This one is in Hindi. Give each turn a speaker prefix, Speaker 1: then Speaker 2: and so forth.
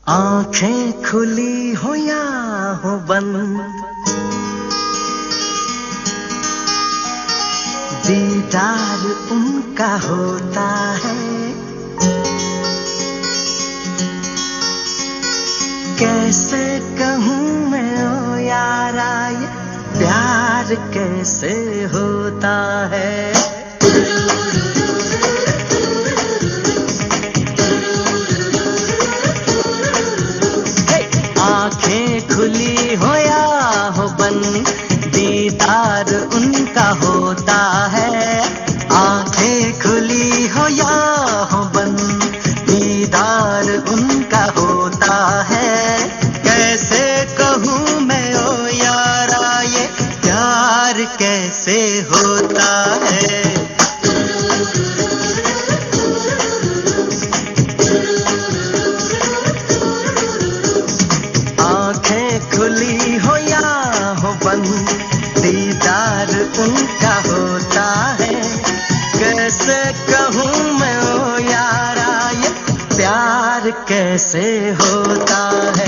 Speaker 1: आंखें खुली हो या हो बंद, दीदार उनका होता है। कैसे कहूँ मैं ओ यारा, ये प्यार कैसे होता है। आंखें खुली हो या हो बंद, दीदार उनका होता है। आंखें खुली हो या हो बंद, दीदार उनका होता है। कैसे कहूँ मैं ओ यारा, ये प्यार कैसे होता है। आंखें खुली हो या हो बंद, दीदार उनका होता है। कैसे कहूँ मैं ओ यारा, ये प्यार कैसे होता है।